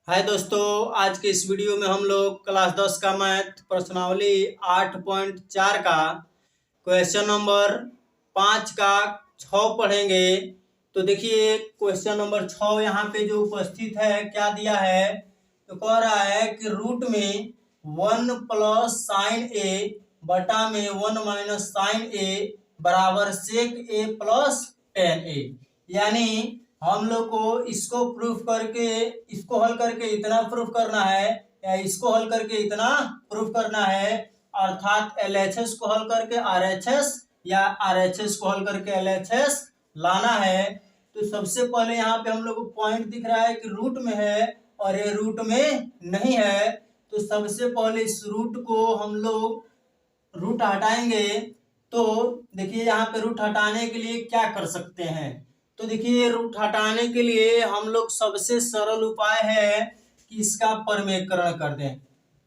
हाय दोस्तों, आज के इस वीडियो में हम लोग क्लास 10 का मैथ प्रश्नावली 8.4 का क्वेश्चन नंबर 5 का 6 पढ़ेंगे। तो देखिए क्वेश्चन नंबर 6 यहाँ पे जो उपस्थित है क्या दिया है, तो कह रहा है कि रूट में 1 प्लस साइन ए बटा में 1 माइनस साइन ए बराबर सेक ए प्लस टेन ए। यानी हम लोग को इसको प्रूफ करके इसको हल करके इतना प्रूफ करना है या इसको हल करके इतना प्रूफ करना है, अर्थात एलएचएस को हल करके आरएचएस या आरएचएस को हल करके एलएचएस लाना है। तो सबसे पहले यहाँ पे हम लोग को पॉइंट दिख रहा है कि रूट में है और ये रूट में नहीं है। तो सबसे पहले इस रूट को हम लोग रूट हटाएंगे। तो देखिए यहाँ पे रूट हटाने के लिए क्या कर सकते हैं, तो देखिए रूट हटाने के लिए हम लोग सबसे सरल उपाय है कि इसका परमेकरण कर दें।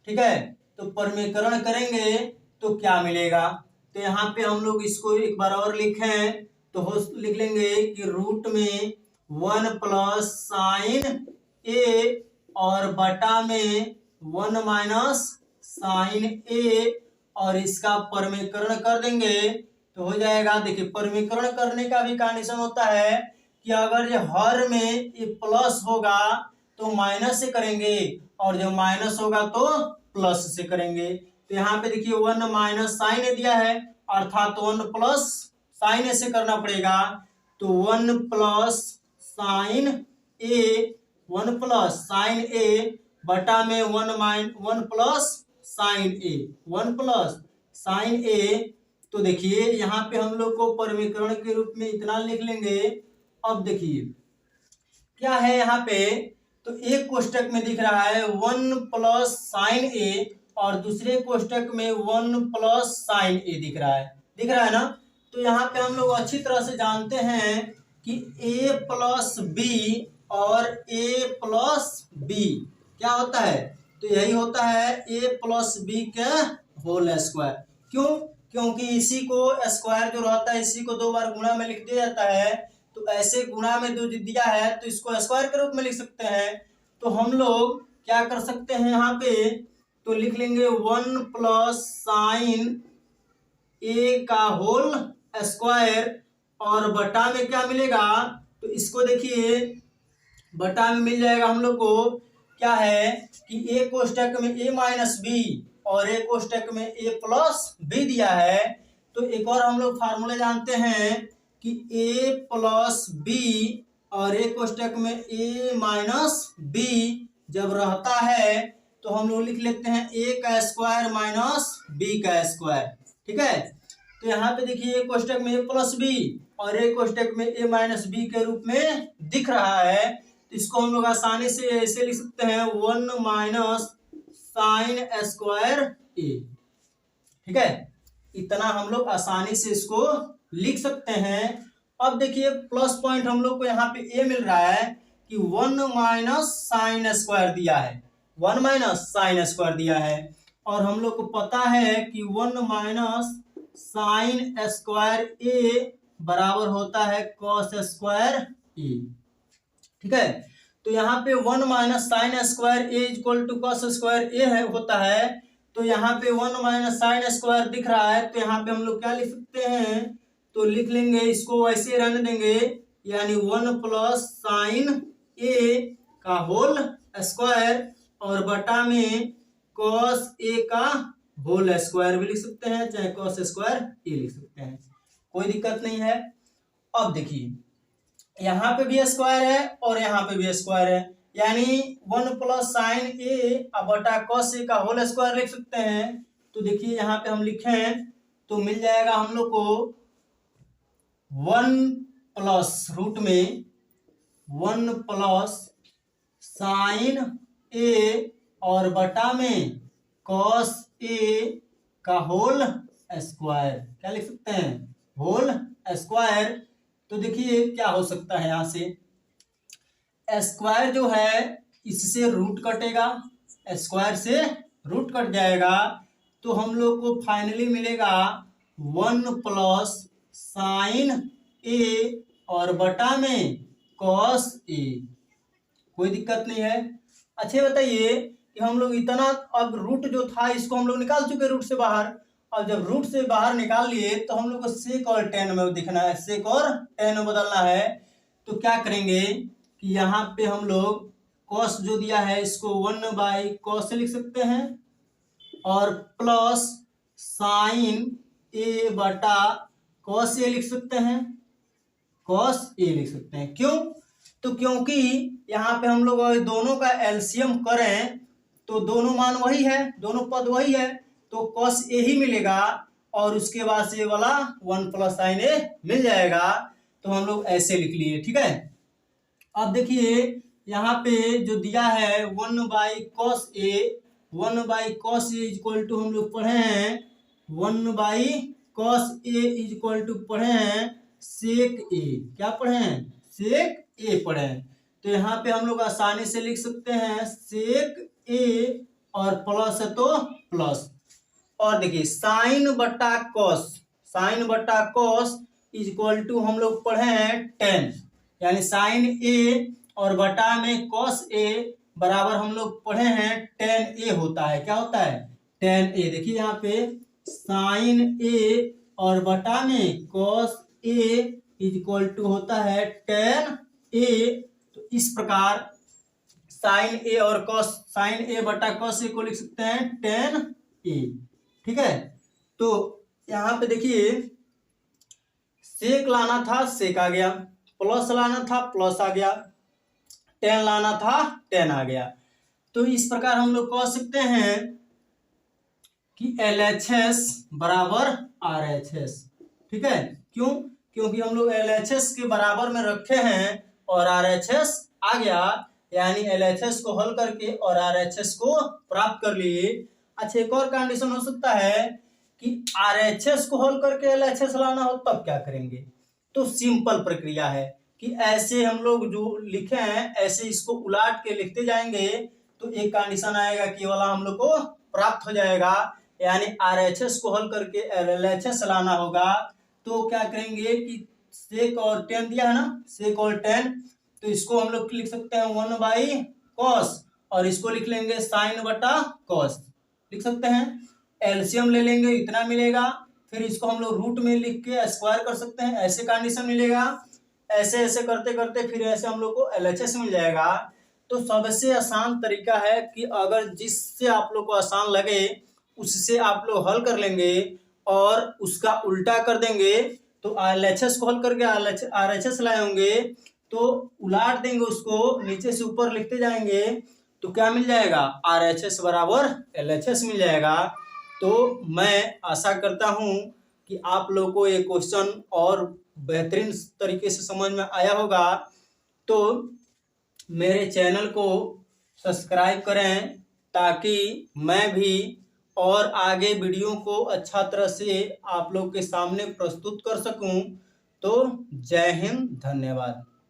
ठीक है, तो परमेकरण करेंगे तो क्या मिलेगा, तो यहाँ पे हम लोग इसको एक बार और लिखें तो लिख लेंगे कि रूट में 1 प्लस साइन ए और बटा में 1 माइनस साइन ए और इसका परमेकरण कर देंगे तो हो जाएगा। देखिए परमीकरण करने का भी कंडीशन होता है कि अगर ये हर में ये प्लस होगा तो माइनस से करेंगे और जब माइनस होगा तो प्लस से करेंगे। तो यहाँ पे देखिए 1 माइनस साइन ए दिया है, अर्थात 1 प्लस साइन ए से करना पड़ेगा। तो 1 प्लस साइन ए 1 प्लस साइन ए बटा में 1 प्लस साइन ए 1 प्लस साइन ए। तो देखिए यहाँ पे हम लोग को परमीकरण के रूप में इतना लिख लेंगे। अब देखिए क्या है यहाँ पे, तो एक कोष्टक में दिख रहा है 1 प्लस साइन ए और दूसरे कोष्टक में 1 प्लस साइन ए दिख रहा है ना। तो यहाँ पे हम लोग अच्छी तरह से जानते हैं कि a प्लस बी और a प्लस बी क्या होता है, तो यही होता है a प्लस बी का होल स्क्वायर। क्यों? क्योंकि इसी को स्क्वायर जो रहता है इसी को 2 बार गुणा में लिख दिया जाता है। तो ऐसे गुणा में जो दिया है तो इसको स्क्वायर के रूप में लिख सकते हैं। तो हम लोग क्या कर सकते हैं यहाँ पे, तो लिख लेंगे 1 प्लस साइन ए का होल स्क्वायर और बटा में क्या मिलेगा, तो इसको देखिए बटा में मिल जाएगा हम लोग को क्या है कि ए कोष्टक में ए माइनस बी और ए कोष्टक में ए प्लस बी दिया है। तो एक और हम लोग फार्मूला जानते हैं कि ए प्लस बी और ए कोष्टक में ए माइनस बी जब रहता है तो हम लोग लिख लेते हैं ए का स्क्वायर माइनस बी का स्क्वायर। ठीक है, तो यहाँ पे देखिए ए कोष्टक में ए प्लस बी और ए कोष्टक में ए माइनस बी के रूप में दिख रहा है। तो इसको हम लोग आसानी से ऐसे लिख सकते हैं 1 माइनस साइन स्क्वायर ए। ठीक है, इतना हम लोग आसानी से इसको लिख सकते हैं। अब देखिए प्लस पॉइंट हम लोग को यहाँ पे ए मिल रहा है कि 1 माइनस साइन स्क्वायर दिया है, 1 माइनस साइन स्क्वायर दिया है और हम लोग को पता है कि 1 माइनस साइन स्क्वायर ए बराबर होता है कॉस स्क्वायर ए। ठीक है, तो यहाँ पे 1 minus sine square A equal to cos square A है होता है। तो यहाँ पे 1 माइनस साइन स्क्वायर दिख रहा है तो यहाँ पे हम लोग क्या लिख सकते हैं, तो लिख लेंगे इसको वैसे रहने देंगे, यानी 1 प्लस साइन ए का होल स्क्वायर और बटा में कॉस ए का होल स्क्वायर भी लिख सकते हैं, चाहे कॉस स्क्वायर ए लिख सकते हैं, कोई दिक्कत नहीं है। अब देखिए यहाँ पे भी स्क्वायर है और यहाँ पे भी स्क्वायर है, यानी 1 प्लस साइन ए बटा कॉस ए का होल स्क्वायर लिख सकते हैं। तो देखिए यहाँ पे हम लिखें तो मिल जाएगा हम लोग को 1 प्लस रूट में 1 प्लस साइन ए और बटा में कॉस ए का होल स्क्वायर क्या लिख सकते हैं, होल स्क्वायर। तो देखिए क्या हो सकता है, यहाँ से स्क्वायर जो है इससे रूट कटेगा, स्क्वायर से रूट कट जाएगा तो हम लोग को फाइनली मिलेगा 1 प्लस साइन ए और बटा में कॉस ए। कोई दिक्कत नहीं है। अच्छा बताइए कि हम लोग इतना अब रूट जो था इसको हम लोग निकाल चुके रूट से बाहर। अब जब रूट से बाहर निकाल लिए तो हम लोग को सेक और टेन में दिखना है, सेक और टेन में बदलना है। तो क्या करेंगे कि यहाँ पे हम लोग कॉस जो दिया है इसको 1/cos से लिख सकते हैं और प्लस साइन ए बटा कॉस ए लिख सकते हैं, कॉस ए लिख सकते हैं। क्यों? तो क्योंकि यहाँ पे हम लोग दोनों का एलसीएम करें तो दोनों मान वही है, दोनों पद वही है, तो कॉस ए ही मिलेगा और उसके बाद से वाला 1 प्लस साइन ए मिल जाएगा। तो हम लोग ऐसे लिख लिए, ठीक है। अब देखिए यहाँ पे जो दिया है 1/cos a, 1/cos a equal to हम लोग पढ़े हैं 1/cos a इक्वल टू पढ़े हैं सेक ए। क्या पढ़े हैं? सेक ए पढ़े हैं। तो यहाँ पे हम लोग आसानी से लिख सकते हैं सेक ए और प्लस है तो प्लस। और देखिए साइन बटा कॉस, साइन बटा कॉस इक्वल टू हम लोग पढ़े हैं 10, यानी साइन ए और बटा में कॉस ए बराबर हम लोग पढ़े हैं 10a होता है। क्या होता है? 10a। देखिए यहाँ पे साइन ए और बटा में कॉस ए इक्वल टू होता है 10a। तो इस प्रकार साइन ए और कॉस, साइन ए बटा कॉस ए को लिख सकते हैं 10a, ठीक है। तो यहाँ पे देखिए सेक लाना था सेक आ गया, प्लस लाना था प्लस आ गया, 10 लाना था 10 आ गया। तो इस प्रकार हम लोग कह सकते हैं कि LHS बराबर RHS, ठीक है। क्यों? क्योंकि हम लोग LHS के बराबर में रखे हैं और RHS आ गया, यानी LHS को हल करके और RHS को प्राप्त कर लिए। अच्छा एक और कंडीशन हो सकता है कि RHS को हल करके LHS लाना हो तब क्या करेंगे? तो सिंपल प्रक्रिया है कि ऐसे हम लोग जो लिखे हैं ऐसे इसको उलाट के लिखते जाएंगे तो एक कंडीशन आएगा कि वाला हम लोग को प्राप्त हो जाएगा, यानी RHS को हल करके LHS लाना होगा। तो क्या करेंगे कि सेक और 10 दिया है ना, सेक और 10, तो इसको हम लोग लिख सकते हैं 1/cos और इसको लिख लेंगे साइन बटा कॉस, लिख सकते हैं। एलसीएम ले लेंगे इतना मिलेगा, फिर इसको हम लोग रूट में लिख के स्क्वायर कर सकते हैं, ऐसे कंडीशन मिलेगा। ऐसे ऐसे करते करते फिर ऐसे हम लोग को LHS मिल जाएगा। तो सबसे आसान तरीका है कि अगर जिससे आप लोग को आसान लगे उससे आप लोग हल कर लेंगे और उसका उल्टा कर देंगे। तो LHS को हल करके RHS लाए होंगे तो उलाट देंगे, उसको नीचे से ऊपर लिखते जाएंगे तो क्या मिल जाएगा? RHS बराबर LHS मिल जाएगा। तो मैं आशा करता हूं कि आप लोगों को ये क्वेश्चन और बेहतरीन तरीके से समझ में आया होगा। तो मेरे चैनल को सब्सक्राइब करें ताकि मैं भी और आगे वीडियो को अच्छा तरह से आप लोग के सामने प्रस्तुत कर सकूं। तो जय हिंद, धन्यवाद।